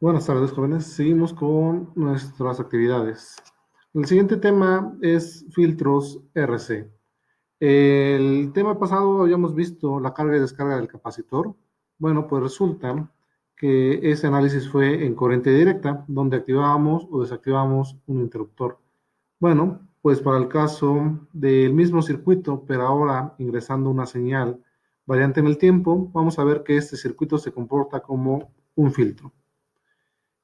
Buenas tardes, jóvenes. Seguimos con nuestras actividades. El siguiente tema es filtros RC. El tema pasado habíamos visto la carga y descarga del capacitor. Bueno, pues resulta que ese análisis fue en corriente directa, donde activábamos o desactivábamos un interruptor. Bueno, pues para el caso del mismo circuito, pero ahora ingresando una señal variante en el tiempo, vamos a ver que este circuito se comporta como un filtro.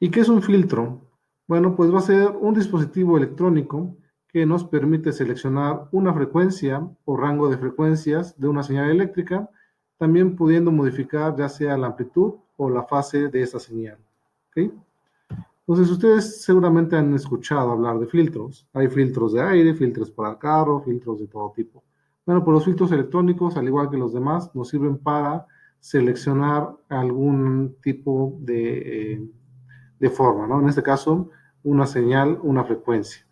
¿Y qué es un filtro? Bueno, pues va a ser un dispositivo electrónico que nos permite seleccionar una frecuencia o rango de frecuencias de una señal eléctrica, también pudiendo modificar ya sea la amplitud o la fase de esa señal. ¿Ok? Entonces, ustedes seguramente han escuchado hablar de filtros. Hay filtros de aire, filtros para carro, filtros de todo tipo. Bueno, pues los filtros electrónicos, al igual que los demás, nos sirven para seleccionar algún tipo de forma, ¿no? En este caso, una señal, una frecuencia.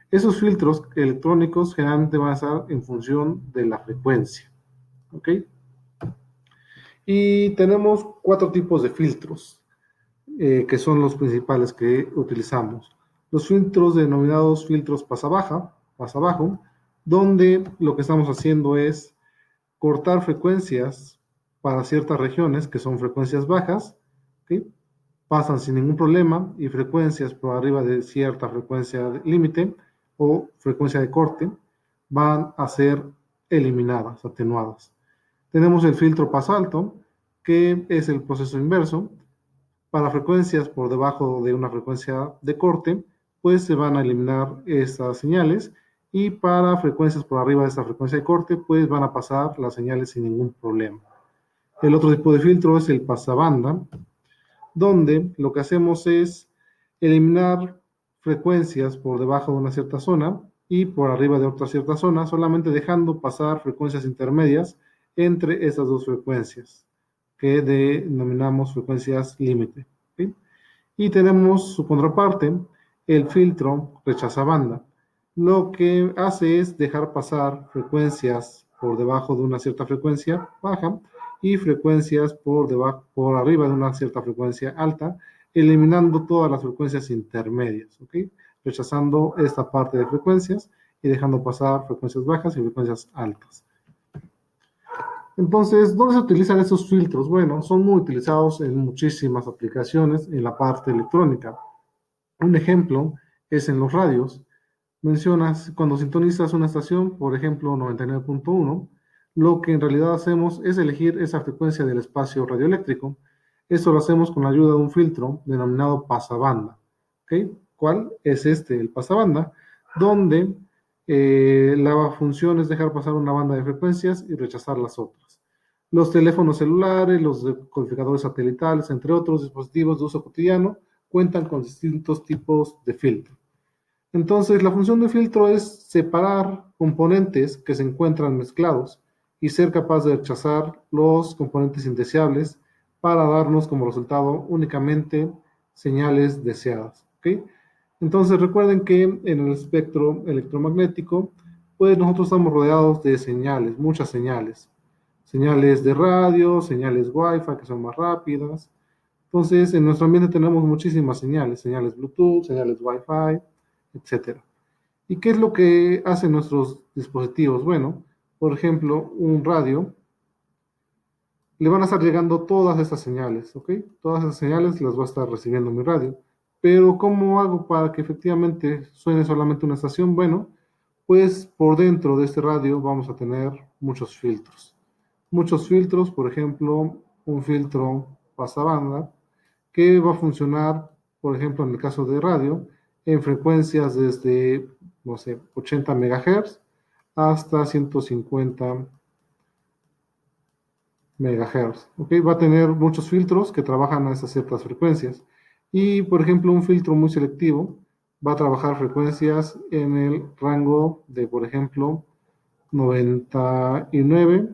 Esos filtros electrónicos generalmente van a estar en función de la frecuencia, ¿ok? Y tenemos cuatro tipos de filtros, que son los principales que utilizamos. Los filtros denominados filtros pasa-bajo, donde lo que estamos haciendo es cortar frecuencias para ciertas regiones, que son frecuencias bajas, ¿ok? Pasan sin ningún problema, y frecuencias por arriba de cierta frecuencia límite o frecuencia de corte van a ser eliminadas, atenuadas. Tenemos el filtro pasalto, que es el proceso inverso. Para frecuencias por debajo de una frecuencia de corte, pues se van a eliminar esas señales, y para frecuencias por arriba de esta frecuencia de corte, pues van a pasar las señales sin ningún problema. El otro tipo de filtro es el pasabanda, donde lo que hacemos es eliminar frecuencias por debajo de una cierta zona y por arriba de otra cierta zona, solamente dejando pasar frecuencias intermedias entre esas dos frecuencias, que denominamos frecuencias límite. ¿Sí? Y tenemos su contraparte, el filtro rechazabanda. Lo que hace es dejar pasar frecuencias por debajo de una cierta frecuencia baja y frecuencias por arriba de una cierta frecuencia alta, eliminando todas las frecuencias intermedias, ¿ok? Rechazando esta parte de frecuencias y dejando pasar frecuencias bajas y frecuencias altas. Entonces, ¿dónde se utilizan estos filtros? Bueno, son muy utilizados en muchísimas aplicaciones en la parte electrónica. Un ejemplo es en los radios. Mencionas cuando sintonizas una estación, por ejemplo 99.1, lo que en realidad hacemos es elegir esa frecuencia del espacio radioeléctrico. Esto lo hacemos con la ayuda de un filtro denominado pasabanda. ¿Ok? ¿Cuál es este? El pasabanda, donde la función es dejar pasar una banda de frecuencias y rechazar las otras. Los teléfonos celulares, los codificadores satelitales, entre otros dispositivos de uso cotidiano, cuentan con distintos tipos de filtro. Entonces, la función de filtro es separar componentes que se encuentran mezclados y ser capaz de rechazar los componentes indeseables para darnos como resultado únicamente señales deseadas. ¿Ok? Entonces, recuerden que en el espectro electromagnético, pues nosotros estamos rodeados de señales, muchas señales. Señales de radio, señales Wi-Fi que son más rápidas. Entonces, en nuestro ambiente tenemos muchísimas señales, señales Bluetooth, señales Wi-Fi, etcétera. ¿Y qué es lo que hacen nuestros dispositivos? Bueno, por ejemplo, un radio, le van a estar llegando todas estas señales, ¿ok? Todas esas señales las va a estar recibiendo mi radio. Pero ¿cómo hago para que efectivamente suene solamente una estación? Bueno, pues por dentro de este radio vamos a tener muchos filtros. Muchos filtros, por ejemplo, un filtro pasabanda, que va a funcionar, por ejemplo, en el caso de radio, en frecuencias desde, no sé, 80 MHz hasta 150 MHz. ¿Ok? Va a tener muchos filtros que trabajan a esas ciertas frecuencias. Y, por ejemplo, un filtro muy selectivo va a trabajar frecuencias en el rango de, por ejemplo, 99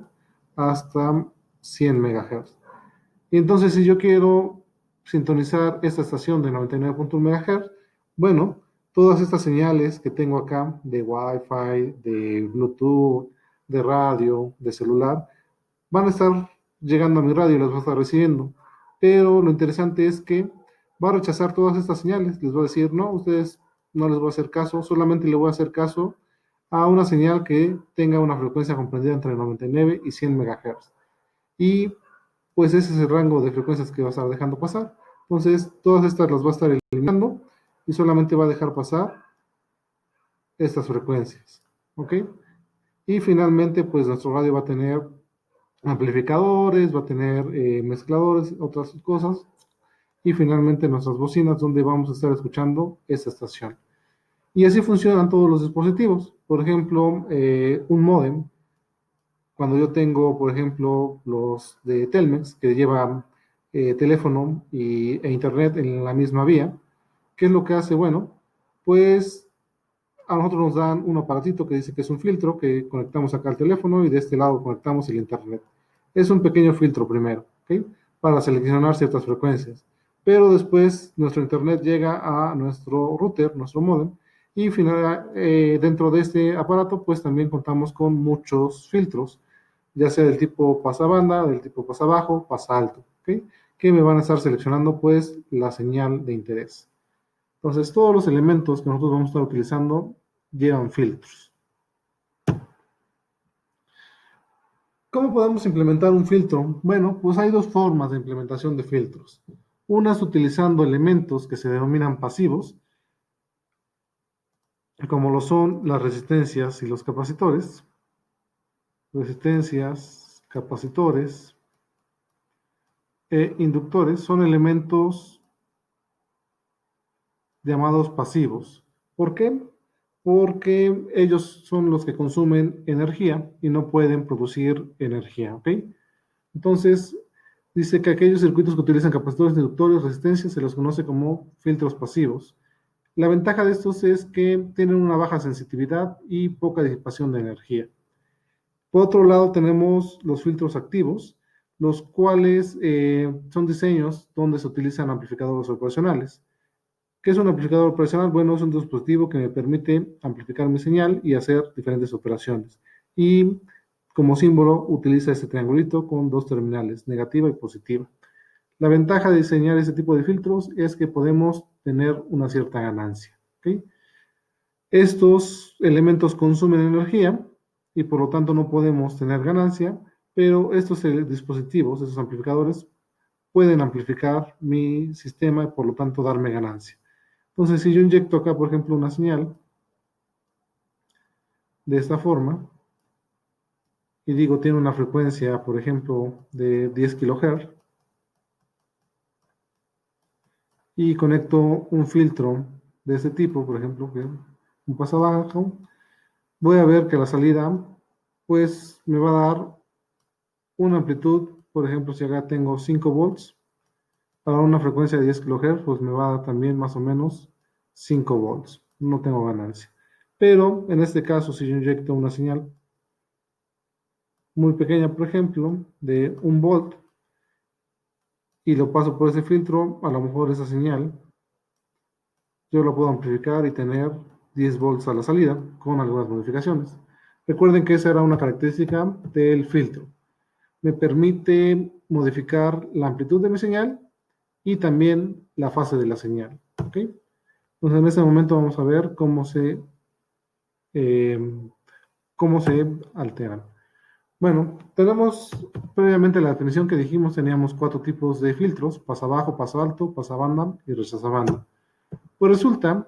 hasta 100 MHz. Y entonces, si yo quiero sintonizar esta estación de 99.1 MHz, bueno, todas estas señales que tengo acá de Wi-Fi, de Bluetooth, de radio, de celular, van a estar llegando a mi radio y las voy a estar recibiendo. Pero lo interesante es que va a rechazar todas estas señales, les va a decir, no, ustedes no les voy a hacer caso, solamente le voy a hacer caso a una señal que tenga una frecuencia comprendida entre 99 y 100 MHz. Y pues ese es el rango de frecuencias que va a estar dejando pasar. Entonces, todas estas las va a estar eliminando y solamente va a dejar pasar estas frecuencias. ¿Ok? Y finalmente, pues nuestro radio va a tener amplificadores, va a tener mezcladores, otras cosas. Y finalmente nuestras bocinas donde vamos a estar escuchando esta estación. Y así funcionan todos los dispositivos. Por ejemplo, un modem, cuando yo tengo, por ejemplo, los de Telmex, que llevan teléfono e internet en la misma vía, ¿qué es lo que hace? Bueno, pues a nosotros nos dan un aparatito que dice que es un filtro que conectamos acá al teléfono y de este lado conectamos el internet. Es un pequeño filtro primero, ¿ok? Para seleccionar ciertas frecuencias. Pero después nuestro internet llega a nuestro router, nuestro modem, y dentro de este aparato pues también contamos con muchos filtros, ya sea del tipo pasabanda, del tipo pasabajo, pasalto, ¿ok? Que me van a estar seleccionando pues la señal de interés. Entonces, todos los elementos que nosotros vamos a estar utilizando llevan filtros. ¿Cómo podemos implementar un filtro? Bueno, pues hay dos formas de implementación de filtros. Una es utilizando elementos que se denominan pasivos, como lo son las resistencias y los capacitores. Resistencias, capacitores e inductores son elementos llamados pasivos. ¿Por qué? Porque ellos son los que consumen energía y no pueden producir energía, ¿ok? Entonces, dice que aquellos circuitos que utilizan capacitores, inductores, resistencias, se los conoce como filtros pasivos. La ventaja de estos es que tienen una baja sensitividad y poca disipación de energía. Por otro lado, tenemos los filtros activos, los cuales son diseños donde se utilizan amplificadores operacionales. ¿Qué es un amplificador operacional? Bueno, es un dispositivo que me permite amplificar mi señal y hacer diferentes operaciones. Y como símbolo utiliza este triangulito con dos terminales, negativa y positiva. La ventaja de diseñar este tipo de filtros es que podemos tener una cierta ganancia. ¿Okay? Estos elementos consumen energía y por lo tanto no podemos tener ganancia, pero estos dispositivos, estos amplificadores, pueden amplificar mi sistema y por lo tanto darme ganancia. Entonces, si yo inyecto acá, por ejemplo, una señal de esta forma y digo tiene una frecuencia, por ejemplo, de 10 kHz y conecto un filtro de este tipo, por ejemplo, que un pasabajo, voy a ver que la salida, pues, me va a dar una amplitud, por ejemplo, si acá tengo 5 volts, para una frecuencia de 10 kHz, pues me va a dar también más o menos 5 volts. No tengo ganancia. Pero en este caso, si yo inyecto una señal muy pequeña, por ejemplo, de 1 volt, y lo paso por ese filtro, a lo mejor esa señal, yo lo puedo amplificar y tener 10 volts a la salida con algunas modificaciones. Recuerden que esa era una característica del filtro. Me permite modificar la amplitud de mi señal y también la fase de la señal. ¿Ok? Entonces en este momento vamos a ver eh, cómo se alteran. Bueno, tenemos previamente la definición que dijimos, teníamos 4 tipos de filtros, pasabajo, pasalto, pasabanda y rechazabanda. Pues resulta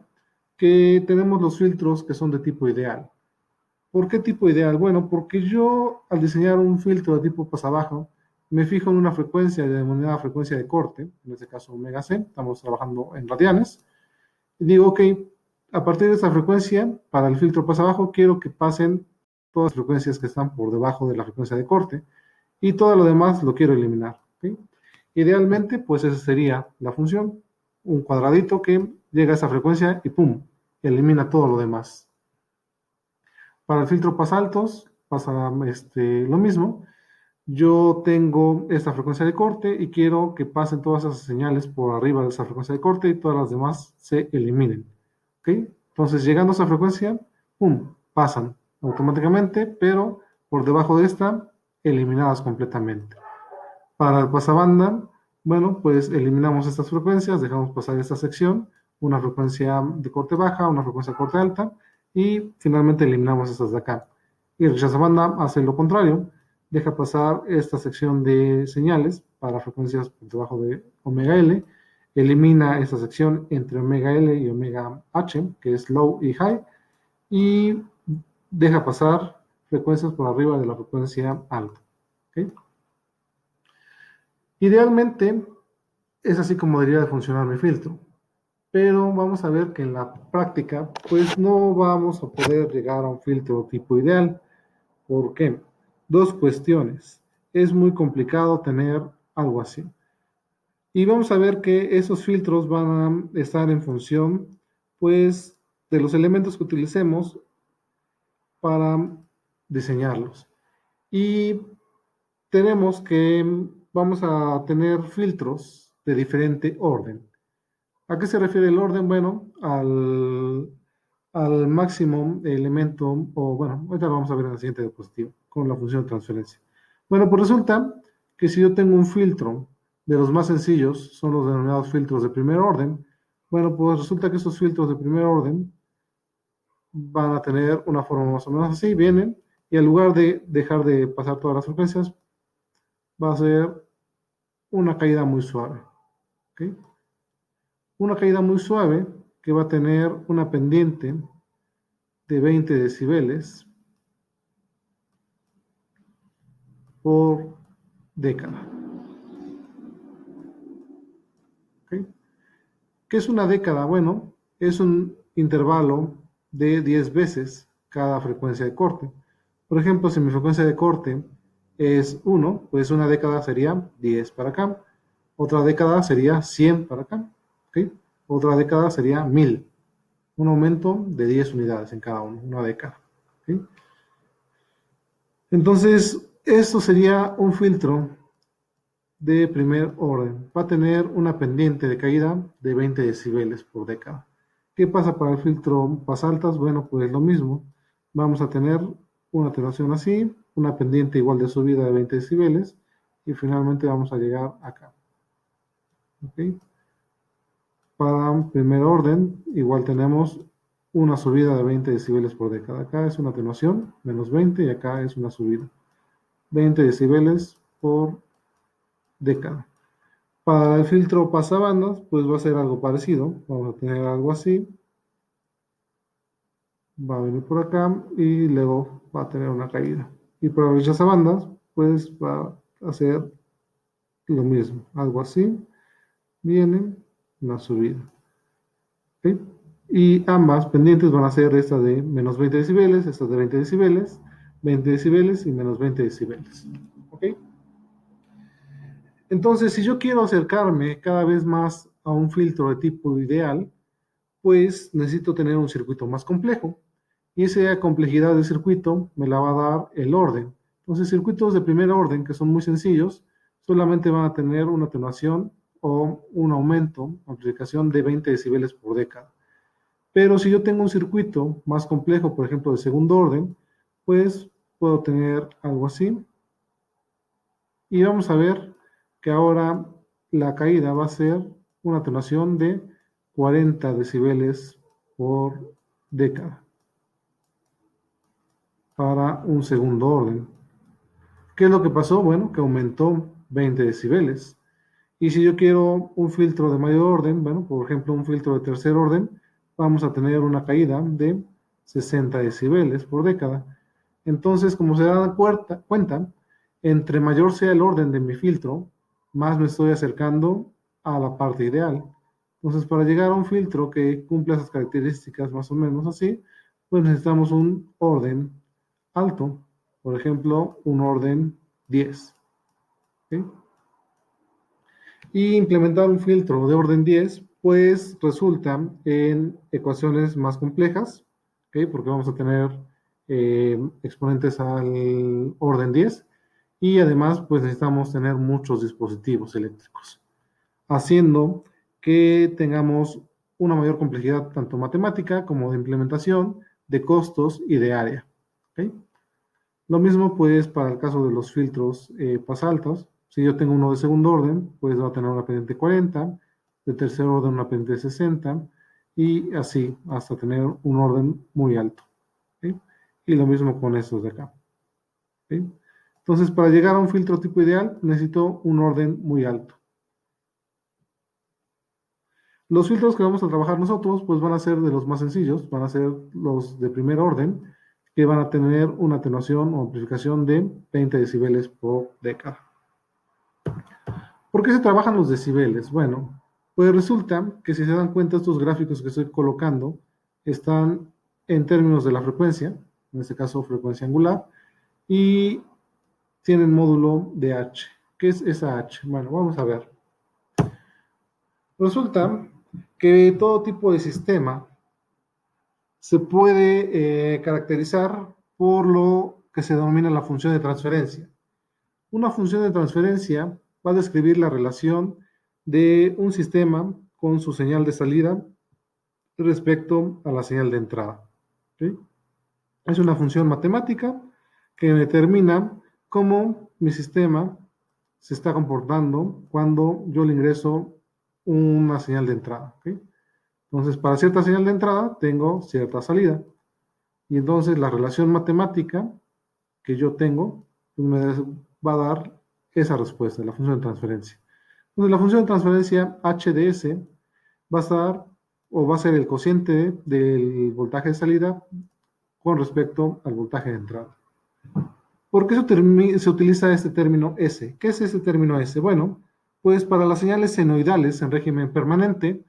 que tenemos los filtros que son de tipo ideal. ¿Por qué tipo ideal? Bueno, porque yo al diseñar un filtro de tipo pasabajo, me fijo en una frecuencia denominada frecuencia de corte, en este caso omega c, estamos trabajando en radianes, y digo, ok, a partir de esa frecuencia, para el filtro pasabajo, quiero que pasen todas las frecuencias que están por debajo de la frecuencia de corte, y todo lo demás lo quiero eliminar. ¿Okay? Idealmente, pues esa sería la función, un cuadradito que llega a esa frecuencia y ¡pum!, elimina todo lo demás. Para el filtro pasaltos pasa lo mismo. Yo tengo esta frecuencia de corte y quiero que pasen todas esas señales por arriba de esa frecuencia de corte y todas las demás se eliminen. ¿Ok? Entonces, llegando a esa frecuencia, ¡pum!, pasan automáticamente, pero por debajo de esta, eliminadas completamente. Para el pasabanda, Bueno, pues eliminamos estas frecuencias, dejamos pasar esta sección, una frecuencia de corte baja, una frecuencia de corte alta, y finalmente eliminamos estas de acá. Y el rechazabanda hace lo contrario, deja pasar esta sección de señales para frecuencias por debajo de omega L, elimina esta sección entre omega L y omega H, que es low y high, y deja pasar frecuencias por arriba de la frecuencia alta. ¿Okay? Idealmente, es así como debería de funcionar mi filtro. Pero vamos a ver que en la práctica, pues no vamos a poder llegar a un filtro tipo ideal. ¿Por qué? Dos cuestiones. Es muy complicado tener algo así. Y vamos a ver que esos filtros van a estar en función, pues, de los elementos que utilicemos para diseñarlos. Y tenemos que, vamos a tener filtros de diferente orden. ¿A qué se refiere el orden? Bueno, al máximo elemento, o bueno, ahorita lo vamos a ver en la siguiente diapositiva, con la función de transferencia. Bueno, pues resulta que si yo tengo un filtro de los más sencillos, son los denominados filtros de primer orden, bueno, pues resulta que esos filtros de primer orden van a tener una forma más o menos así, vienen, y en lugar de dejar de pasar todas las frecuencias, va a ser una caída muy suave. ¿Okay? Una caída muy suave que va a tener una pendiente de 20 decibeles por década. ¿Okay? ¿Qué es una década? Bueno, es un intervalo de 10 veces cada frecuencia de corte. Por ejemplo, si mi frecuencia de corte es 1, pues una década sería 10 para acá. Otra década sería 100 para acá. ¿Okay? Otra década sería 1000. Un aumento de 10 unidades en cada uno, una década. ¿Okay? Entonces, esto sería un filtro de primer orden. Va a tener una pendiente de caída de 20 decibeles por década. ¿Qué pasa para el filtro pasaltas? Bueno, pues lo mismo. Vamos a tener una atenuación así, una pendiente igual de subida de 20 decibeles y finalmente vamos a llegar acá. ¿Okay? Para primer orden, igual tenemos una subida de 20 decibeles por década. Acá es una atenuación, menos 20, y acá es una subida. 20 decibeles por década. Para el filtro pasabandas, pues va a ser algo parecido. Vamos a tener algo así. Va a venir por acá y luego va a tener una caída. Y para el rechazabandas, pues va a ser lo mismo. Algo así. Viene una subida. ¿Okay? Y ambas pendientes van a ser esta de menos 20 decibeles, esta de 20 decibeles y menos 20 decibeles. ¿Ok? Entonces, si yo quiero acercarme cada vez más a un filtro de tipo ideal, pues necesito tener un circuito más complejo. Y esa complejidad de circuito me la va a dar el orden. Entonces, circuitos de primer orden, que son muy sencillos, solamente van a tener una atenuación o un aumento, amplificación de 20 decibeles por década. Pero si yo tengo un circuito más complejo, por ejemplo, de segundo orden, pues puedo tener algo así. Y vamos a ver que ahora la caída va a ser una atenuación de 40 decibeles por década para un segundo orden. ¿Qué es lo que pasó? Bueno, que aumentó 20 decibeles. Y si yo quiero un filtro de mayor orden, bueno, por ejemplo, un filtro de tercer orden, vamos a tener una caída de 60 decibeles por década. Entonces, como se dan cuenta, entre mayor sea el orden de mi filtro, más me estoy acercando a la parte ideal. Entonces, para llegar a un filtro que cumpla esas características más o menos así, pues necesitamos un orden alto, por ejemplo, un orden 10. ¿Okay? Y implementar un filtro de orden 10, pues resulta en ecuaciones más complejas, ¿okay? Porque vamos a tener exponentes al orden 10 y además pues necesitamos tener muchos dispositivos eléctricos, haciendo que tengamos una mayor complejidad tanto matemática como de implementación, de costos y de área. ¿Okay? Lo mismo pues para el caso de los filtros pasaltos, Si yo tengo uno de segundo orden, pues va a tener una pendiente 40, de tercer orden una pendiente 60, y así hasta tener un orden muy alto. ¿Sí? Y lo mismo con estos de acá. ¿Sí? Entonces, para llegar a un filtro tipo ideal, necesito un orden muy alto. Los filtros que vamos a trabajar nosotros, pues van a ser de los más sencillos, van a ser los de primer orden, que van a tener una atenuación o amplificación de 20 decibeles por década. ¿Por qué se trabajan los decibeles? Bueno, pues resulta que si se dan cuenta, estos gráficos que estoy colocando están en términos de la frecuencia, en este caso frecuencia angular, y tienen módulo de H. ¿Qué es esa H? Bueno, vamos a ver. Resulta que todo tipo de sistema se puede caracterizar por lo que se denomina la función de transferencia. Una función de transferencia va a describir la relación de un sistema con su señal de salida respecto a la señal de entrada. ¿Sí? Es una función matemática que determina cómo mi sistema se está comportando cuando yo le ingreso una señal de entrada. ¿Sí? Entonces, para cierta señal de entrada tengo cierta salida. Y entonces la relación matemática que yo tengo pues me va a dar esa respuesta, la función de transferencia. Entonces, la función de transferencia HDS va a estar o va a ser el cociente del voltaje de salida con respecto al voltaje de entrada. ¿Por qué se utiliza este término S? ¿Qué es ese término S? Bueno, pues para las señales senoidales en régimen permanente,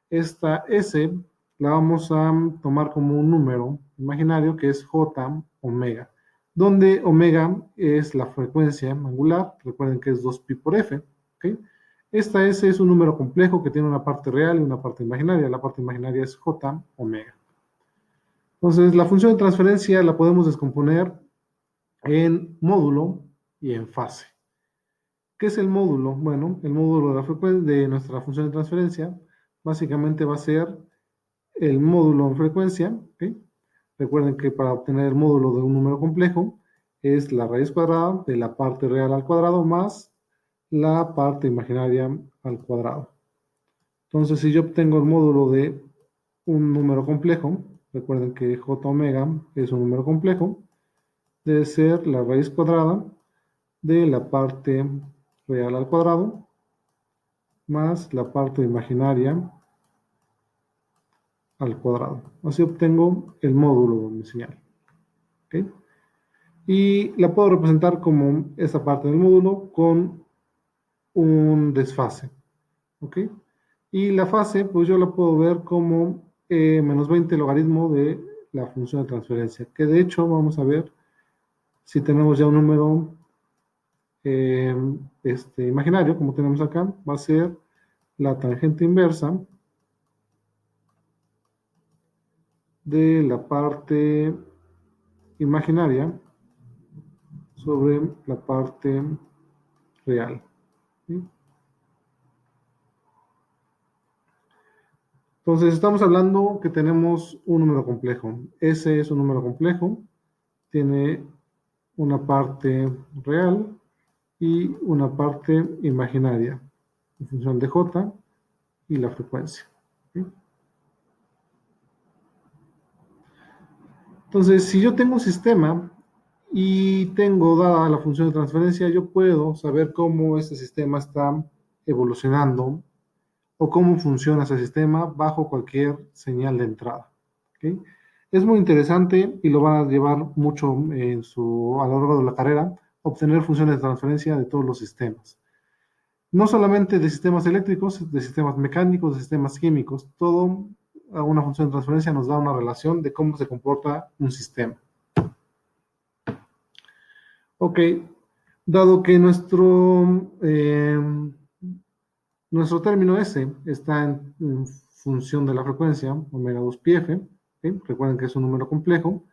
esta S la vamos a tomar como un número imaginario que es J omega, donde omega es la frecuencia angular, recuerden que es 2pi por F, ¿okay? Esta S es un número complejo que tiene una parte real y una parte imaginaria. La parte imaginaria es J omega. Entonces, la función de transferencia la podemos descomponer en módulo y en fase. ¿Qué es el módulo? Bueno, el módulo de la frecuencia de nuestra función de transferencia básicamente va a ser el módulo en frecuencia. ¿Okay? Recuerden que para obtener el módulo de un número complejo es la raíz cuadrada de la parte real al cuadrado más la parte imaginaria al cuadrado. Entonces, si yo obtengo el módulo de un número complejo, recuerden que J omega es un número complejo, debe ser la raíz cuadrada de la parte real al cuadrado más la parte imaginaria al cuadrado. Así obtengo el módulo de mi señal. ¿Okay? Y la puedo representar como esta parte del módulo con un desfase. ¿Ok? Y la fase, pues yo la puedo ver como menos 20 logaritmo de la función de transferencia, que de hecho vamos a ver si tenemos ya un número imaginario, como tenemos acá, va a ser la tangente inversa de la parte imaginaria sobre la parte real. ¿Sí? Entonces, estamos hablando que tenemos un número complejo. S es un número complejo, tiene una parte real y una parte imaginaria, en función de J y la frecuencia. ¿Sí? Entonces, si yo tengo un sistema y tengo dada la función de transferencia, yo puedo saber cómo este sistema está evolucionando o cómo funciona ese sistema bajo cualquier señal de entrada. ¿Okay? Es muy interesante y lo van a llevar mucho a lo largo de la carrera, obtener funciones de transferencia de todos los sistemas. No solamente de sistemas eléctricos, de sistemas mecánicos, de sistemas químicos, todo a una función de transferencia nos da una relación de cómo se comporta un sistema. Ok, dado que nuestro término S está en función de la frecuencia, omega 2 pi f, ¿sí? Recuerden que es un número complejo,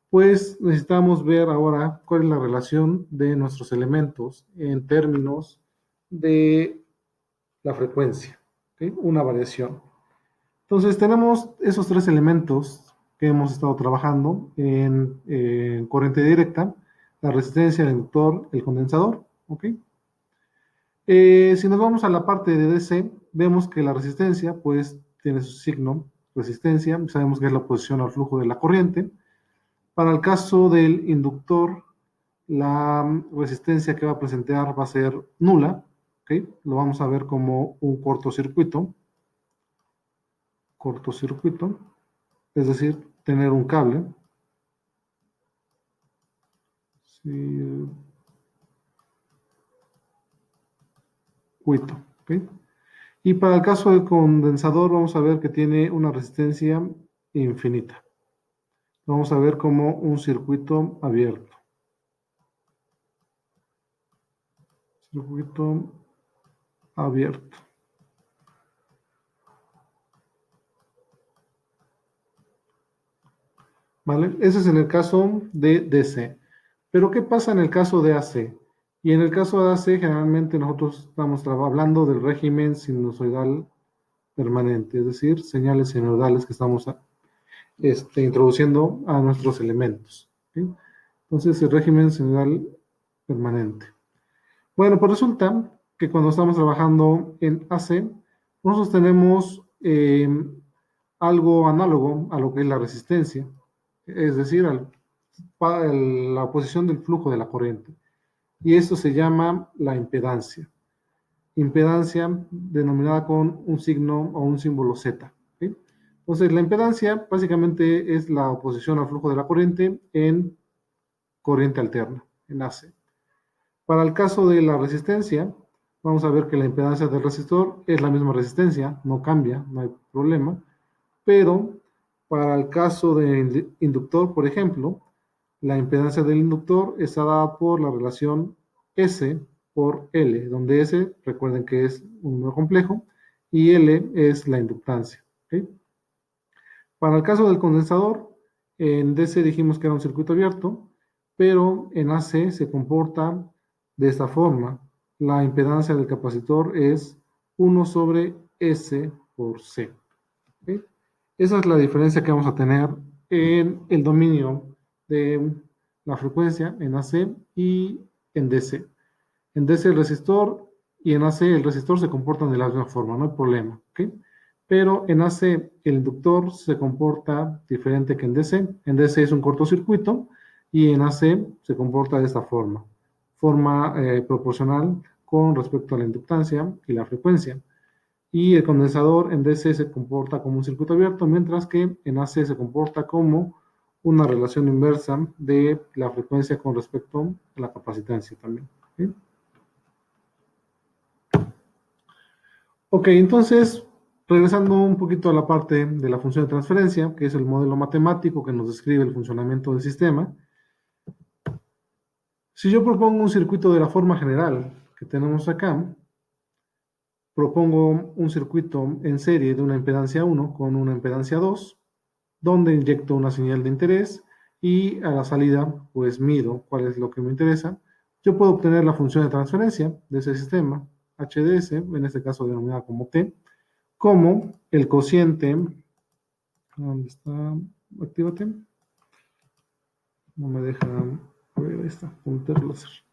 pues necesitamos ver ahora cuál es la relación de nuestros elementos en términos de la frecuencia, ¿sí? Una variación. Entonces tenemos esos tres elementos que hemos estado trabajando en corriente directa, la resistencia, el inductor, el condensador, ¿ok? Si nos vamos a la parte de DC, vemos que la resistencia, pues, tiene su signo, resistencia, sabemos que es la oposición al flujo de la corriente. Para el caso del inductor, la resistencia que va a presentar va a ser nula, ¿ok? Lo vamos a ver como un cortocircuito, es decir, tener un cable. Circuito, ¿ok? Y para el caso del condensador, vamos a ver que tiene una resistencia infinita. Vamos a ver como un circuito abierto. Circuito abierto. ¿Vale? Ese es en el caso de DC. Pero ¿qué pasa en el caso de AC? Y en el caso de AC, generalmente nosotros estamos hablando del régimen sinusoidal permanente, es decir, señales sinusoidales que estamos introduciendo a nuestros elementos. ¿Sí? Entonces, el régimen sinusoidal permanente. Bueno, pues resulta que cuando estamos trabajando en AC, nosotros tenemos algo análogo a lo que es la resistencia, es decir, la oposición del flujo de la corriente. Y esto se llama la impedancia. Impedancia denominada con un signo o un símbolo Z. ¿Sí? Entonces, la impedancia básicamente es la oposición al flujo de la corriente en corriente alterna, en AC. Para el caso de la resistencia, vamos a ver que la impedancia del resistor es la misma resistencia, no cambia, no hay problema, pero para el caso del inductor, por ejemplo, la impedancia del inductor está dada por la relación S por L, donde S, recuerden que es un número complejo, y L es la inductancia. ¿Okay? Para el caso del condensador, en DC dijimos que era un circuito abierto, pero en AC se comporta de esta forma. La impedancia del capacitor es 1 sobre S por C. ¿Okay? Esa es la diferencia que vamos a tener en el dominio de la frecuencia en AC y en DC. En DC el resistor y en AC el resistor se comportan de la misma forma, no hay problema. ¿Okay? Pero en AC el inductor se comporta diferente que en DC. En DC es un cortocircuito y en AC se comporta de esta forma proporcional con respecto a la inductancia y la frecuencia. Y el condensador en DC se comporta como un circuito abierto, mientras que en AC se comporta como una relación inversa de la frecuencia con respecto a la capacitancia también. ¿Sí? Ok, entonces, regresando un poquito a la parte de la función de transferencia, que es el modelo matemático que nos describe el funcionamiento del sistema. Si yo propongo un circuito de la forma general que tenemos acá, propongo un circuito en serie de una impedancia 1 con una impedancia 2, donde inyecto una señal de interés y a la salida, pues mido cuál es lo que me interesa. Yo puedo obtener la función de transferencia de ese sistema, HDS, en este caso denominada como T, como el cociente, ¿dónde está? Actívate. No me deja, a ver, ahí está, punter láser.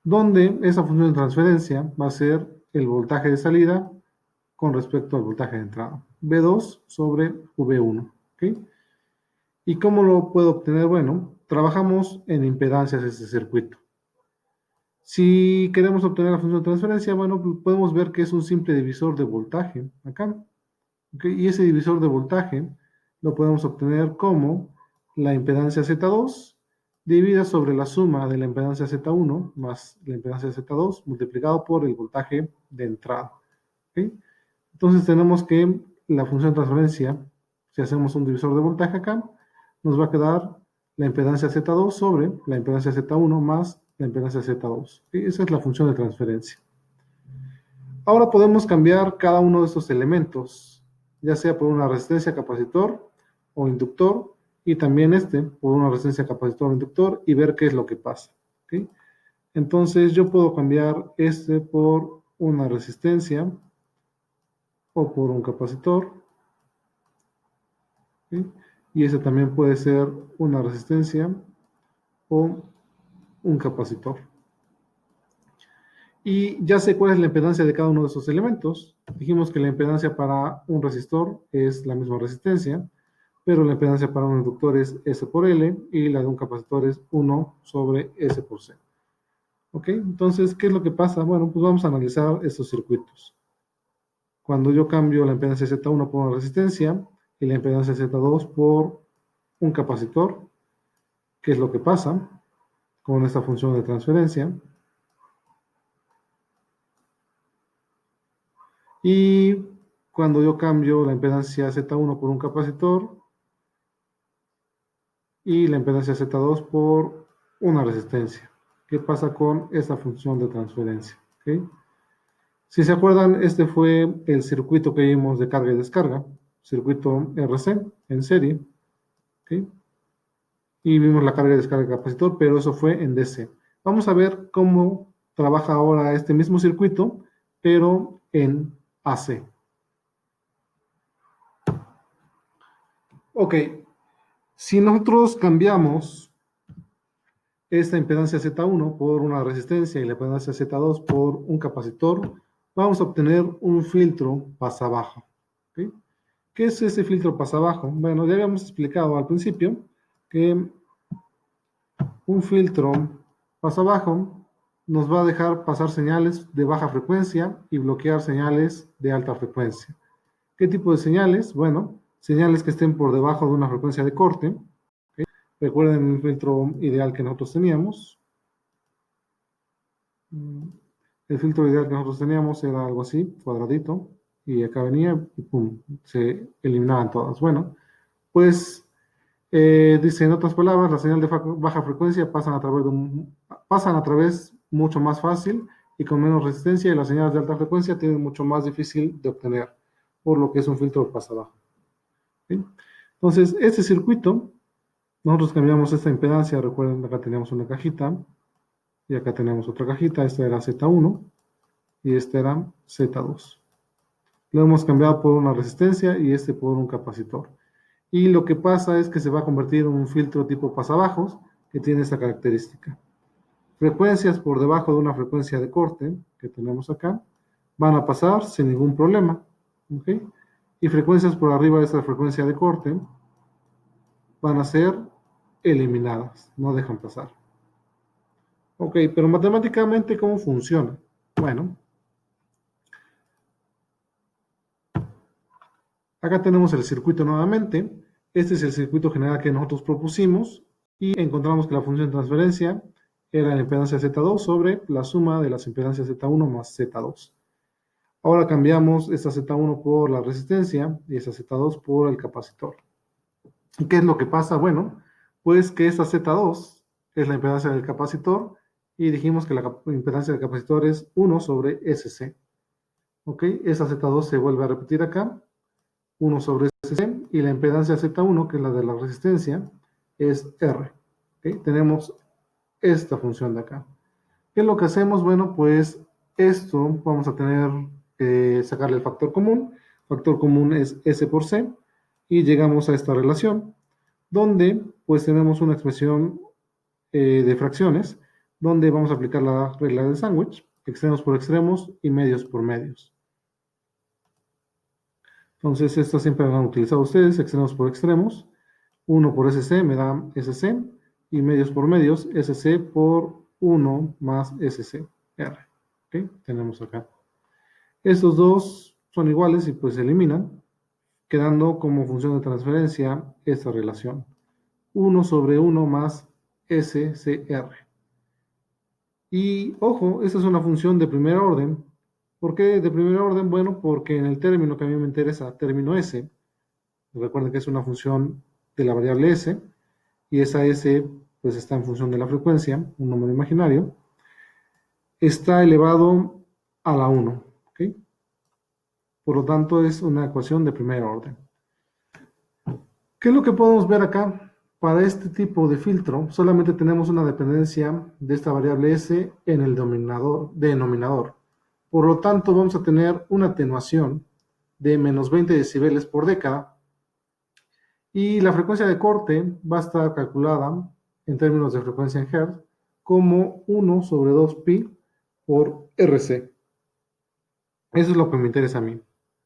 Donde esa función de transferencia va a ser el voltaje de salida con respecto al voltaje de entrada. V2 sobre V1. ¿Okay? ¿Y cómo lo puedo obtener? Bueno, trabajamos en impedancias de este circuito. Si queremos obtener la función de transferencia, bueno, podemos ver que es un simple divisor de voltaje acá. ¿Okay? Y ese divisor de voltaje lo podemos obtener como la impedancia Z2 dividida sobre la suma de la impedancia Z1 más la impedancia Z2 multiplicado por el voltaje de entrada. ¿Okay? Entonces tenemos que la función de transferencia, si hacemos un divisor de voltaje acá, nos va a quedar la impedancia Z2 sobre la impedancia Z1 más la impedancia Z2. ¿Okay? Esa es la función de transferencia. Ahora podemos cambiar cada uno de estos elementos, ya sea por una resistencia capacitor o inductor, y también por una resistencia capacitor o inductor, y ver qué es lo que pasa. ¿Okay? Entonces yo puedo cambiar por una resistencia o por un capacitor. ¿Sí? Y ese también puede ser una resistencia o un capacitor. Y ya sé cuál es la impedancia de cada uno de esos elementos. Dijimos que la impedancia para un resistor es la misma resistencia, pero la impedancia para un inductor es S por L y la de un capacitor es 1 sobre S por C. ¿Ok? Entonces, ¿qué es lo que pasa? Bueno, pues vamos a analizar estos circuitos. Cuando yo cambio la impedancia Z1 por una resistencia y la impedancia Z2 por un capacitor, ¿qué es lo que pasa con esta función de transferencia? Y cuando yo cambio la impedancia Z1 por un capacitor y la impedancia Z2 por una resistencia. ¿Qué pasa con esta función de transferencia? ¿Okay? Si se acuerdan, este fue el circuito que vimos de carga y descarga, circuito RC en serie. ¿Okay? Y vimos la carga y descarga del capacitor, pero eso fue en DC. Vamos a ver cómo trabaja ahora este mismo circuito, pero en AC. Ok, si nosotros cambiamos esta impedancia Z1 por una resistencia y la impedancia Z2 por un capacitor, vamos a obtener un filtro pasabajo. ¿Okay? ¿Qué es ese filtro pasabajo? Bueno, ya habíamos explicado al principio que un filtro pasabajo nos va a dejar pasar señales de baja frecuencia y bloquear señales de alta frecuencia. ¿Qué tipo de señales? Bueno, señales que estén por debajo de una frecuencia de corte. ¿Okay? Recuerden el filtro ideal que nosotros teníamos. El filtro ideal que nosotros teníamos era algo así, cuadradito, y acá venía y pum, se eliminaban todas. Bueno, pues dice en otras palabras, la señal de baja frecuencia pasan a través mucho más fácil y con menos resistencia, y las señales de alta frecuencia tienen mucho más difícil de obtener, por lo que es un filtro pasabajo. ¿Sí? Entonces, este circuito, nosotros cambiamos esta impedancia, recuerden, acá teníamos una cajita, y acá tenemos otra cajita, esta era Z1, y esta era Z2. Lo hemos cambiado por una resistencia y este por un capacitor. Y lo que pasa es que se va a convertir en un filtro tipo pasabajos que tiene esta característica. Frecuencias por debajo de una frecuencia de corte que tenemos acá van a pasar sin ningún problema. ¿Okay? Y frecuencias por arriba de esta frecuencia de corte van a ser eliminadas, no dejan pasar. Ok, pero matemáticamente, ¿cómo funciona? Bueno, acá tenemos el circuito nuevamente. Este es el circuito general que nosotros propusimos y encontramos que la función de transferencia era la impedancia Z2 sobre la suma de las impedancias Z1 más Z2. Ahora cambiamos esta Z1 por la resistencia y esta Z2 por el capacitor. ¿Y qué es lo que pasa? Bueno, pues que esta Z2 es la impedancia del capacitor y dijimos que la impedancia del capacitor es 1 sobre SC. ¿Ok? Esa Z2 se vuelve a repetir acá, 1 sobre SC, y la impedancia Z1, que es la de la resistencia, es R. ¿Ok? Tenemos esta función de acá. ¿Qué es lo que hacemos? Bueno, pues esto vamos a tener que sacarle el factor común. El factor común es S por C, y llegamos a esta relación, donde pues tenemos una expresión de fracciones, donde vamos a aplicar la regla del sándwich, extremos por extremos y medios por medios. Entonces, esto siempre lo han utilizado ustedes, extremos por extremos. 1 por SC me da SC, y medios por medios, SC por 1 más SC, R. ¿Okay? Tenemos acá. Estos dos son iguales y pues se eliminan, quedando como función de transferencia esta relación. 1 sobre 1 más SCR. Y ojo, esta es una función de primer orden. ¿Por qué de primer orden? Bueno, porque en el término que a mí me interesa, término S, recuerden que es una función de la variable S, y esa S pues está en función de la frecuencia, un número imaginario, está elevado a la 1. ¿Okay? Por lo tanto, es una ecuación de primer orden. ¿Qué es lo que podemos ver acá? Para este tipo de filtro, solamente tenemos una dependencia de esta variable S en el denominador. Por lo tanto, vamos a tener una atenuación de menos 20 decibeles por década, y la frecuencia de corte va a estar calculada en términos de frecuencia en Hz como 1 sobre 2pi por RC. Eso es lo que me interesa a mí.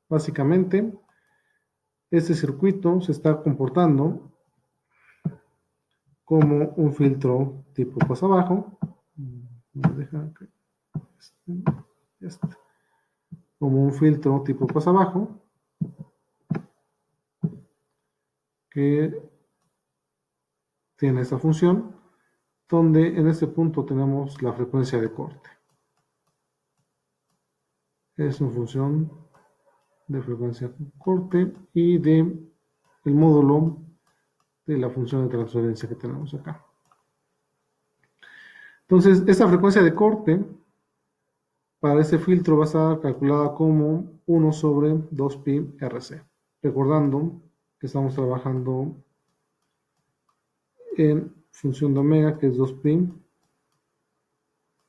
Básicamente, este circuito se está comportando como un filtro tipo paso abajo. Como un filtro tipo paso abajo que tiene esta función, donde en este punto tenemos la frecuencia de corte. Es una función de frecuencia de corte y de el módulo de la función de transferencia que tenemos acá. Entonces, esta frecuencia de corte para este filtro va a estar calculada como 1 sobre 2pi RC. Recordando que estamos trabajando en función de omega, que es 2pi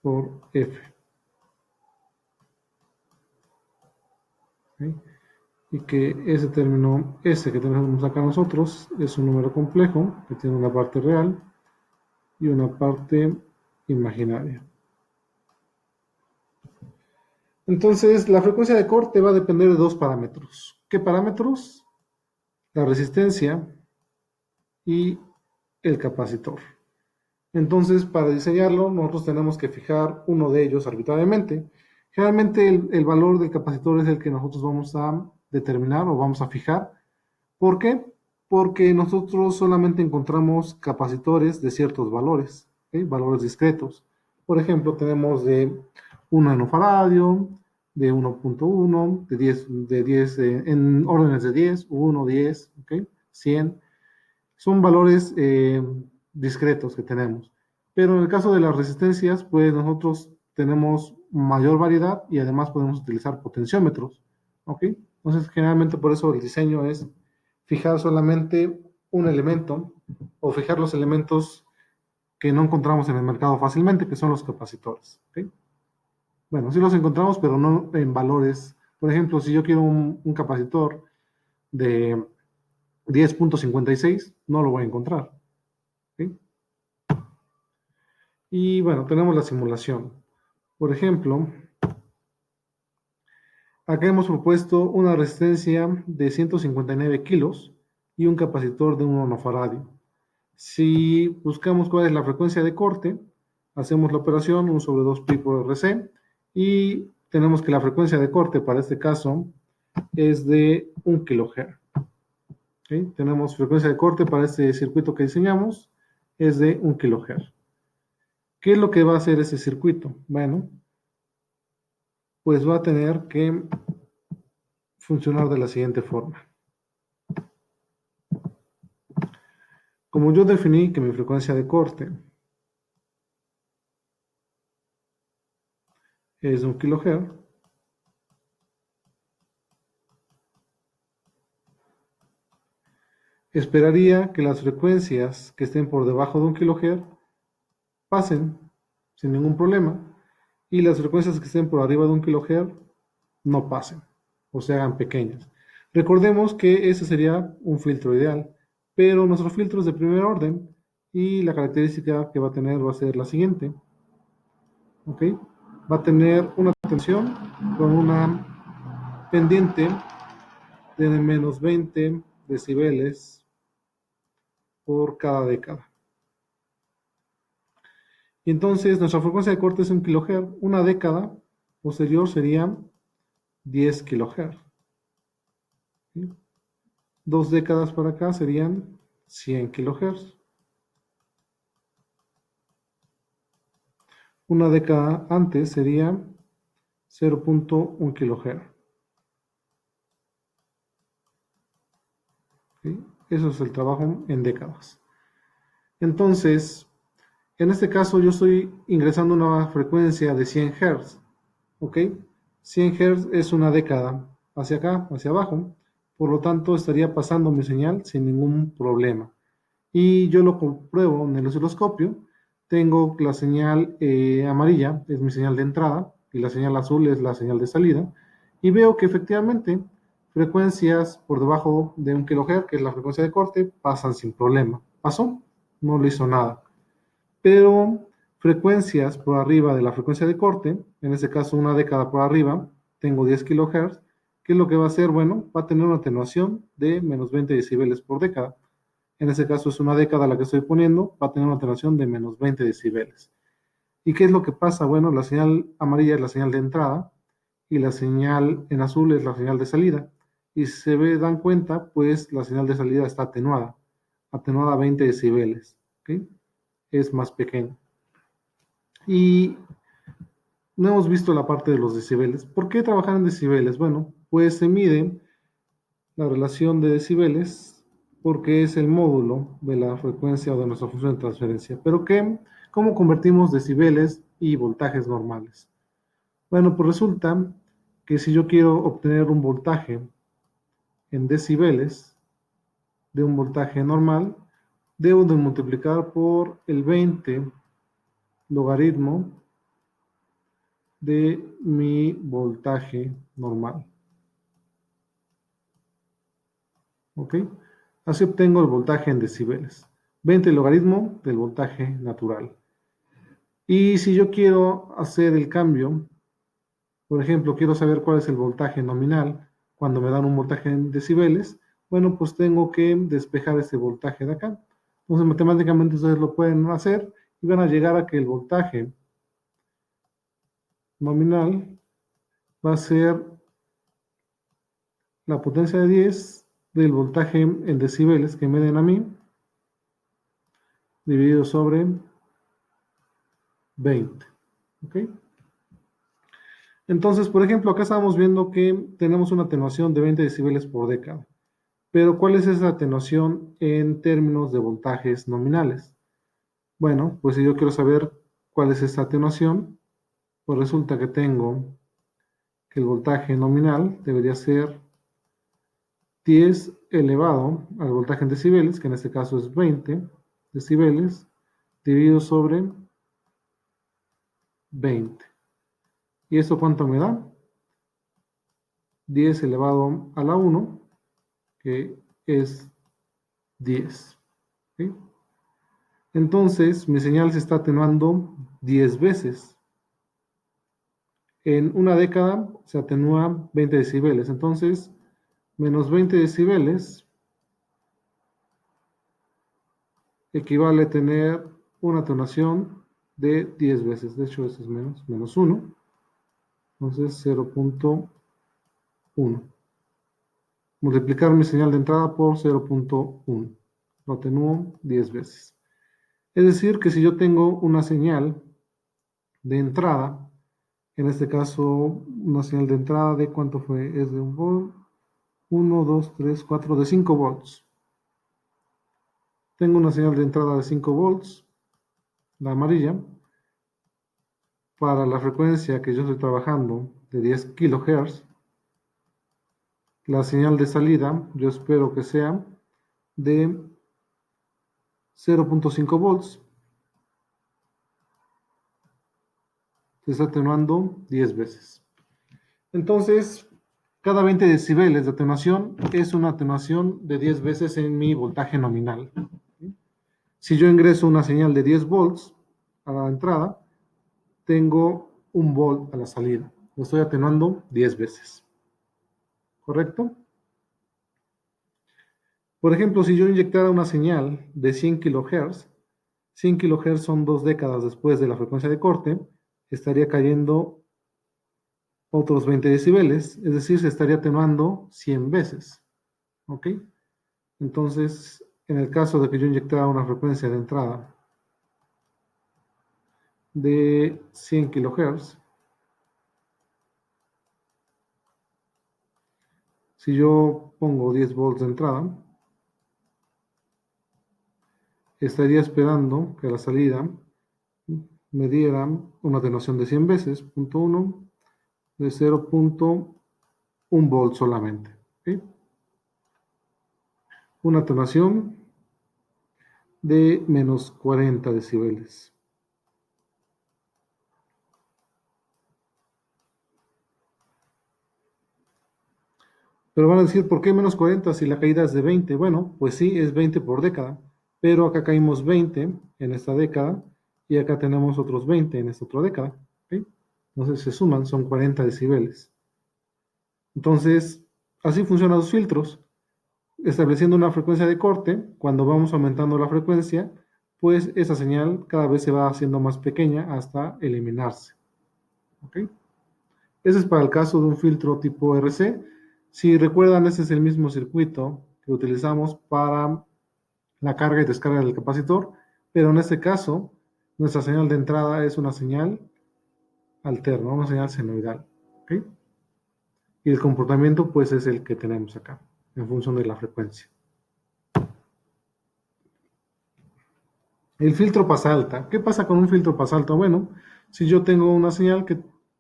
por F. ¿Okay? Y que ese término S que tenemos acá nosotros es un número complejo que tiene una parte real y una parte imaginaria. Entonces, la frecuencia de corte va a depender de dos parámetros. ¿Qué parámetros? La resistencia y el capacitor. Entonces, para diseñarlo, nosotros tenemos que fijar uno de ellos arbitrariamente. Generalmente, el valor del capacitor es el que nosotros vamos a determinar o vamos a fijar. ¿Por qué? Porque nosotros solamente encontramos capacitores de ciertos valores, ¿okay? Valores discretos. Por ejemplo, tenemos de 1 nanofaradio, de 1.1, de 10 en órdenes de 10, 1, 10, ¿okay? 100. Son valores discretos que tenemos. Pero en el caso de las resistencias, pues nosotros tenemos mayor variedad y además podemos utilizar potenciómetros, ¿ok? Entonces, generalmente por eso el diseño es fijar solamente un elemento o fijar los elementos que no encontramos en el mercado fácilmente, que son los capacitores, ¿ok? Bueno, sí los encontramos, pero no en valores. Por ejemplo, si yo quiero un capacitor de 10.56, no lo voy a encontrar, ¿ok? Y bueno, tenemos la simulación. Por ejemplo, acá hemos propuesto una resistencia de 159 kilos y un capacitor de 1 nanofaradio. Si buscamos cuál es la frecuencia de corte, hacemos la operación 1 sobre 2 pi por RC y tenemos que la frecuencia de corte para este caso es de 1 kHz. ¿Okay? Tenemos frecuencia de corte para este circuito que diseñamos, es de 1 kHz. ¿Qué es lo que va a hacer ese circuito? Bueno, pues va a tener que funcionar de la siguiente forma. Como yo definí que mi frecuencia de corte es de 1 kHz, esperaría que las frecuencias que estén por debajo de 1 kHz pasen sin ningún problema y las frecuencias que estén por arriba de 1 kHz no pasen o se hagan pequeñas. Recordemos que ese sería un filtro ideal, pero nuestro filtro es de primer orden y la característica que va a tener va a ser la siguiente. ¿Ok? Va a tener una tensión con una pendiente de menos 20 decibeles por cada década. Y entonces nuestra frecuencia de corte es 1 kHz. Una década posterior sería 10 kHz. ¿Sí? 2 décadas para acá serían 100 kHz. Una década antes sería 0.1 kHz. ¿Sí? Eso es el trabajo en décadas. Entonces, en este caso yo estoy ingresando una frecuencia de 100 Hz. ¿Ok? 100 Hz es una década hacia acá, hacia abajo. Por lo tanto, estaría pasando mi señal sin ningún problema. Y yo lo compruebo en el osciloscopio. Tengo la señal amarilla, es mi señal de entrada, y la señal azul es la señal de salida. Y veo que efectivamente frecuencias por debajo de 1 kHz, que es la frecuencia de corte, pasan sin problema. Pasó, no le hizo nada. Pero frecuencias por arriba de la frecuencia de corte, en este caso una década por arriba, tengo 10 kHz. ¿Qué es lo que va a hacer? Bueno, va a tener una atenuación de menos 20 decibeles por década. En este caso es una década la que estoy poniendo, va a tener una atenuación de menos 20 decibeles. ¿Y qué es lo que pasa? Bueno, la señal amarilla es la señal de entrada y la señal en azul es la señal de salida. Y si dan cuenta, pues la señal de salida está atenuada a 20 decibeles. ¿Okay? Es más pequeña. Y no hemos visto la parte de los decibeles. ¿Por qué trabajar en decibeles? Bueno, pues se mide la relación de decibeles porque es el módulo de la frecuencia o de nuestra función de transferencia. Pero ¿cómo convertimos decibeles y voltajes normales? Bueno, pues resulta que si yo quiero obtener un voltaje en decibeles de un voltaje normal, debo de multiplicar por el 20 logaritmo de mi voltaje normal. ¿Ok? Así obtengo el voltaje en decibeles. 20 logaritmo del voltaje natural. Y si yo quiero hacer el cambio, por ejemplo, quiero saber cuál es el voltaje nominal cuando me dan un voltaje en decibeles, bueno, pues tengo que despejar ese voltaje de acá. Entonces, matemáticamente ustedes lo pueden hacer y van a llegar a que el voltaje nominal va a ser la potencia de 10 del voltaje en decibeles que me den a mí, dividido sobre 20. ¿Ok? Entonces, por ejemplo, acá estamos viendo que tenemos una atenuación de 20 decibeles por década. Pero, ¿cuál es esa atenuación en términos de voltajes nominales? Bueno, pues si yo quiero saber cuál es esta atenuación, pues resulta que tengo que el voltaje nominal debería ser 10 elevado al voltaje en decibeles, que en este caso es 20 decibeles, dividido sobre 20. ¿Y esto cuánto me da? 10 elevado a la 1, que es 10. ¿Sí? Entonces, mi señal se está atenuando 10 veces. En una década se atenúa 20 decibeles. Entonces, menos 20 decibeles equivale a tener una atenuación de 10 veces. De hecho, eso es menos 1. Entonces, 0.1. Multiplicar mi señal de entrada por 0.1. Lo atenúo 10 veces. Es decir, que si yo tengo una señal de entrada, en este caso, una señal de entrada de ¿cuánto fue? Es de 1 volt, 1, 2, 3, 4, de 5 volts. Tengo una señal de entrada de 5 volts, la amarilla, para la frecuencia que yo estoy trabajando de 10 kHz. La señal de salida, yo espero que sea de 0.5 volts. Se está atenuando 10 veces. Entonces, cada 20 decibeles de atenuación es una atenuación de 10 veces en mi voltaje nominal. Si yo ingreso una señal de 10 volts a la entrada, tengo 1 volt a la salida. Lo estoy atenuando 10 veces. ¿Correcto? Por ejemplo, si yo inyectara una señal de 100 kHz, 100 kHz son 2 décadas después de la frecuencia de corte, estaría cayendo otros 20 decibeles, es decir, se estaría atenuando 100 veces. ¿Ok? Entonces, en el caso de que yo inyectara una frecuencia de entrada de 100 kHz, si yo pongo 10 volts de entrada, estaría esperando que a la salida me dieran una atenuación de 100 veces, punto 1, de 0.1 volt solamente. ¿Okay? Una atenuación de menos 40 decibeles. Pero van a decir, ¿por qué menos 40 si la caída es de 20? Bueno, pues sí, es 20 por década, pero acá caímos 20 en esta década y acá tenemos otros 20 en esta otra década. ¿Ok? Entonces se suman, son 40 decibeles. Entonces, así funcionan los filtros, estableciendo una frecuencia de corte. Cuando vamos aumentando la frecuencia, pues esa señal cada vez se va haciendo más pequeña hasta eliminarse. ¿Ok? Ese es para el caso de un filtro tipo RC. Si recuerdan, ese es el mismo circuito que utilizamos para la carga y descarga del capacitor, pero en este caso, nuestra señal de entrada es una señal alterna, una señal senoidal. ¿Ok? Y el comportamiento, pues, es el que tenemos acá, en función de la frecuencia. El filtro pasalta. ¿Qué pasa con un filtro pasalta? Bueno, si yo tengo una señal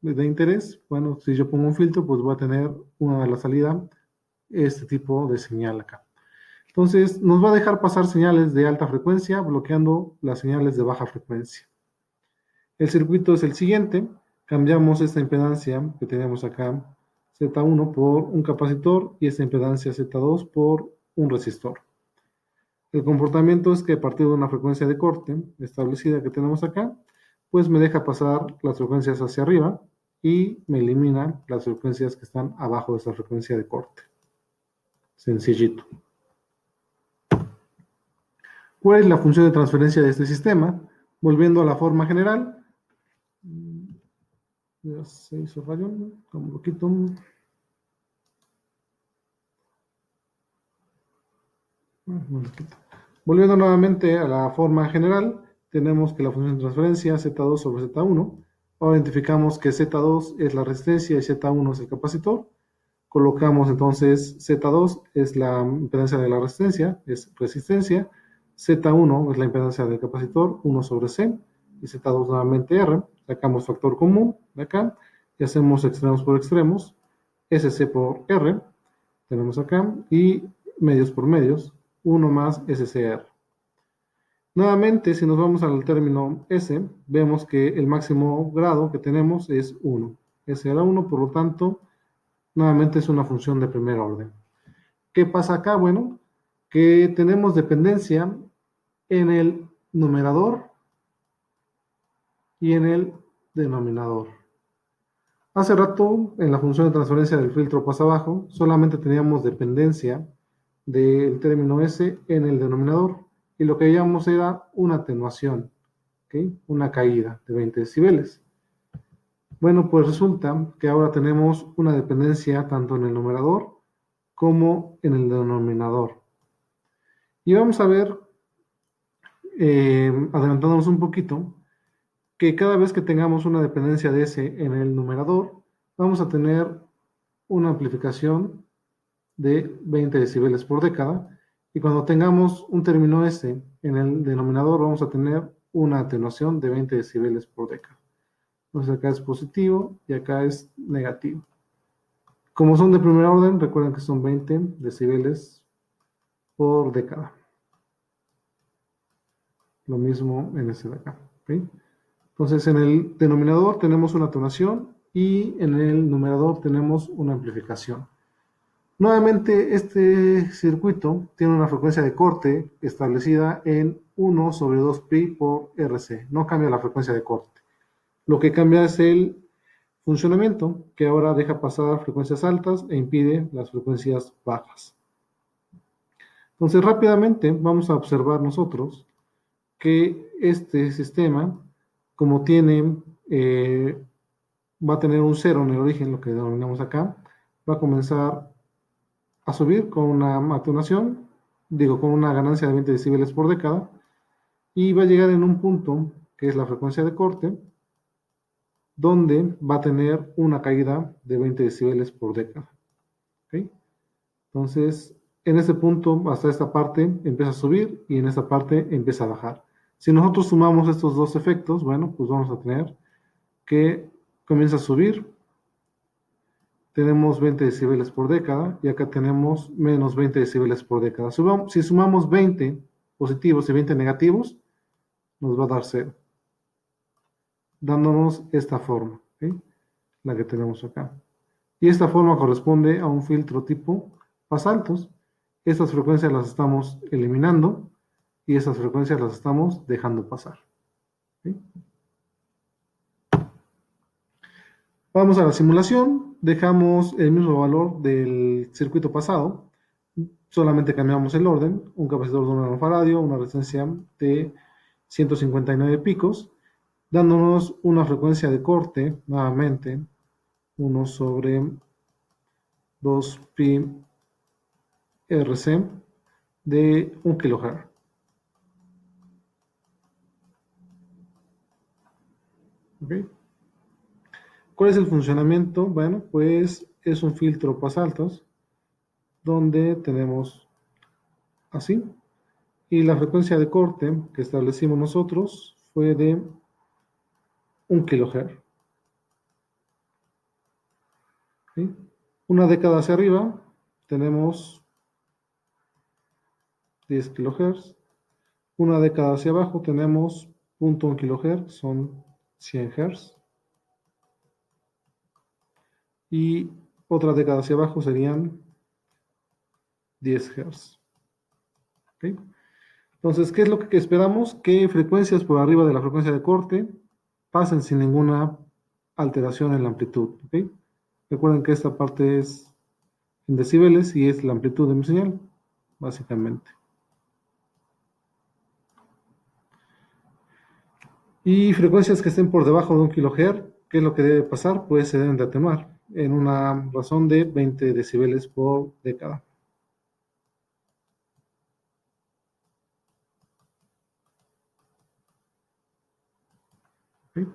de interés, bueno, si yo pongo un filtro, pues voy a tener una de la salida, este tipo de señal acá. Entonces, nos va a dejar pasar señales de alta frecuencia, bloqueando las señales de baja frecuencia. El circuito es el siguiente. Cambiamos esta impedancia que tenemos acá, Z1, por un capacitor, y esta impedancia Z2 por un resistor. El comportamiento es que a partir de una frecuencia de corte establecida que tenemos acá, pues me deja pasar las frecuencias hacia arriba y me elimina las frecuencias que están abajo de esta frecuencia de corte. Sencillito. ¿Cuál es la función de transferencia de este sistema? Volviendo a la forma general. Ya se hizo rayón, como lo quito. Volviendo nuevamente a la forma general, tenemos que la función de transferencia Z2 sobre Z1. Ahora identificamos que Z2 es la resistencia y Z1 es el capacitor. Colocamos entonces Z2 es la impedancia de la resistencia, es resistencia. Z1 es la impedancia del capacitor, 1 sobre C. Y Z2 nuevamente R. Sacamos factor común de acá y hacemos extremos por extremos. SC por R. Tenemos acá. Y medios por medios. 1 más SCR. Nuevamente, si nos vamos al término S, vemos que el máximo grado que tenemos es 1. S era 1, por lo tanto, nuevamente es una función de primer orden. ¿Qué pasa acá? Bueno, que tenemos dependencia en el numerador y en el denominador. Hace rato, en la función de transferencia del filtro pasa abajo, solamente teníamos dependencia del término S en el denominador, y lo que veíamos era una atenuación, ¿okay? Una caída de 20 decibeles. Bueno, pues resulta que ahora tenemos una dependencia tanto en el numerador como en el denominador. Y vamos a ver, adelantándonos un poquito, que cada vez que tengamos una dependencia de S en el numerador, vamos a tener una amplificación de 20 decibeles por década, y cuando tengamos un término S en el denominador, vamos a tener una atenuación de 20 decibeles por década. Entonces acá es positivo y acá es negativo. Como son de primer orden, recuerden que son 20 decibeles por década. Lo mismo en este de acá. ¿Okay? Entonces en el denominador tenemos una atenuación y en el numerador tenemos una amplificación. Nuevamente, este circuito tiene una frecuencia de corte establecida en 1 sobre 2pi por RC. No cambia la frecuencia de corte. Lo que cambia es el funcionamiento, que ahora deja pasar frecuencias altas e impide las frecuencias bajas. Entonces, rápidamente vamos a observar nosotros que este sistema, como tiene, va a tener un cero en el origen, lo que denominamos acá, va a comenzar a subir con una atenuación, con una ganancia de 20 decibeles por década, y va a llegar en un punto, que es la frecuencia de corte, donde va a tener una caída de 20 decibeles por década. ¿Okay? Entonces, en este punto, hasta esta parte empieza a subir y en esta parte empieza a bajar. Si nosotros sumamos estos dos efectos, bueno, pues vamos a tener que comienza a subir. Tenemos 20 decibeles por década y acá tenemos menos 20 decibeles por década. Si sumamos 20 positivos y 20 negativos, nos va a dar 0, dándonos esta forma, ¿okay? La que tenemos acá. Y esta forma corresponde a un filtro tipo pasaltos. Estas frecuencias las estamos eliminando y estas frecuencias las estamos dejando pasar. ¿Ok? Vamos a la simulación, dejamos el mismo valor del circuito pasado, solamente cambiamos el orden, un capacitor de 1 nanofaradio, una resistencia de 159 picos, dándonos una frecuencia de corte, nuevamente, 1 sobre 2 pi RC de 1 kHz. ¿Okay? ¿Cuál es el funcionamiento? Bueno, pues es un filtro pasaltos, donde tenemos así, y la frecuencia de corte que establecimos nosotros fue de 1 kHz. ¿Sí? Una década hacia arriba tenemos 10 kHz. Una década hacia abajo tenemos 0.1 kHz, son 100 Hz. Y otra década hacia abajo serían 10 Hz. ¿Okay? Entonces, ¿qué es lo que esperamos? Que frecuencias por arriba de la frecuencia de corte pasen sin ninguna alteración en la amplitud. ¿Okay? Recuerden que esta parte es en decibeles y es la amplitud de mi señal, básicamente. Y frecuencias que estén por debajo de 1 kHz, ¿qué es lo que debe pasar? Pues se deben de atenuar en una razón de 20 decibeles por década. ¿Okay?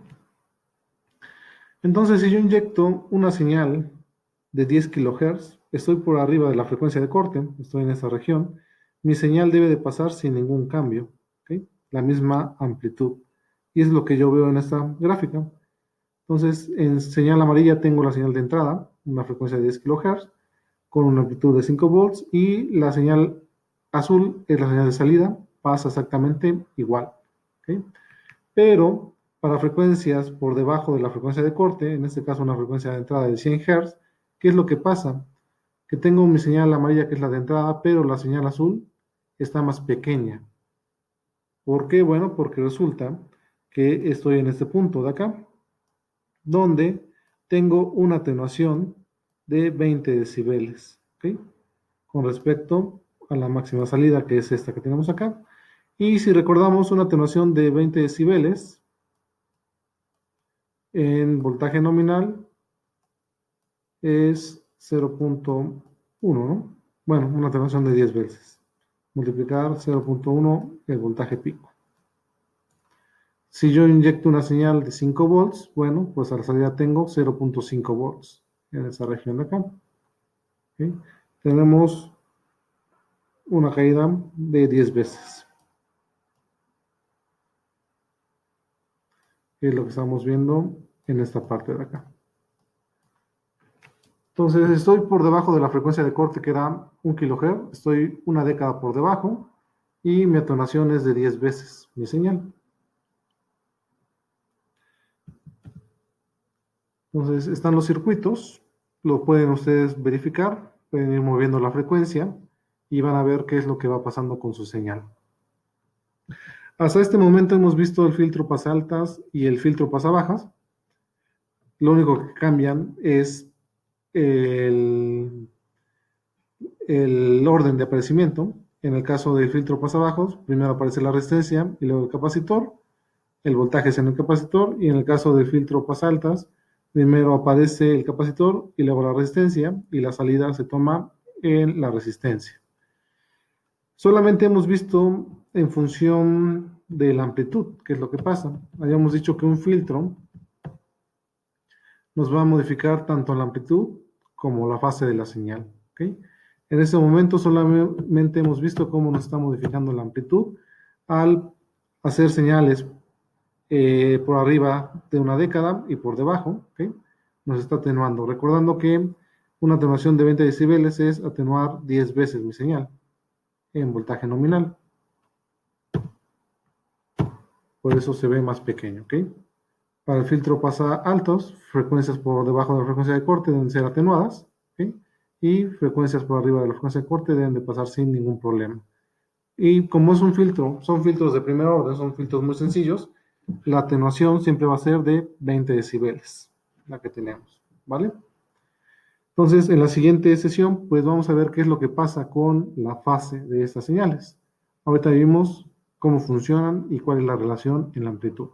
Entonces, si yo inyecto una señal de 10 kHz, estoy por arriba de la frecuencia de corte, estoy en esta región, mi señal debe de pasar sin ningún cambio, ¿okay? La misma amplitud. Y es lo que yo veo en esta gráfica. Entonces, en señal amarilla tengo la señal de entrada, una frecuencia de 10 kHz, con una amplitud de 5 volts, y la señal azul es la señal de salida, pasa exactamente igual. ¿Okay? Pero para frecuencias por debajo de la frecuencia de corte, en este caso una frecuencia de entrada de 100 Hz, ¿qué es lo que pasa? Que tengo mi señal amarilla que es la de entrada, pero la señal azul está más pequeña. ¿Por qué? Bueno, porque resulta que estoy en este punto de acá, donde tengo una atenuación de 20 decibeles, ¿okay? Con respecto a la máxima salida, que es esta que tenemos acá. Y si recordamos, una atenuación de 20 decibeles en voltaje nominal es 0.1, ¿no? Bueno, una atenuación de 10 veces. Multiplicar 0.1 el voltaje pico. Si yo inyecto una señal de 5 volts, bueno, pues a la salida tengo 0.5 volts en esa región de acá. ¿Okay? Tenemos una caída de 10 veces, que es lo que estamos viendo en esta parte de acá. Entonces estoy por debajo de la frecuencia de corte, que era 1 kHz, estoy una década por debajo, y mi atenuación es de 10 veces mi señal. Entonces están los circuitos, lo pueden ustedes verificar, pueden ir moviendo la frecuencia y van a ver qué es lo que va pasando con su señal. Hasta este momento hemos visto el filtro pasa altas y el filtro pasa bajas. Lo único que cambian es el, el orden de aparecimiento. En el caso del filtro pasabajos, primero aparece la resistencia y luego el capacitor, el voltaje es en el capacitor, y en el caso del filtro pasaltas, primero aparece el capacitor y luego la resistencia, y la salida se toma en la resistencia. Solamente hemos visto en función de la amplitud, qué es lo que pasa. Habíamos dicho que un filtro nos va a modificar tanto la amplitud como la fase de la señal. ¿Okay? En este momento solamente hemos visto cómo nos está modificando la amplitud al hacer señales por arriba de una década y por debajo, ¿okay? Nos está atenuando. Recordando que una atenuación de 20 decibeles es atenuar 10 veces mi señal en voltaje nominal. Por eso se ve más pequeño, ¿ok? Para el filtro pasa altos, frecuencias por debajo de la frecuencia de corte deben ser atenuadas, ¿okay? Y frecuencias por arriba de la frecuencia de corte deben de pasar sin ningún problema. Y como es un filtro, son filtros de primer orden, son filtros muy sencillos, la atenuación siempre va a ser de 20 decibeles, la que tenemos, ¿vale? Entonces, en la siguiente sesión, pues vamos a ver qué es lo que pasa con la fase de estas señales. Ahorita vimos cómo funcionan y cuál es la relación en la amplitud.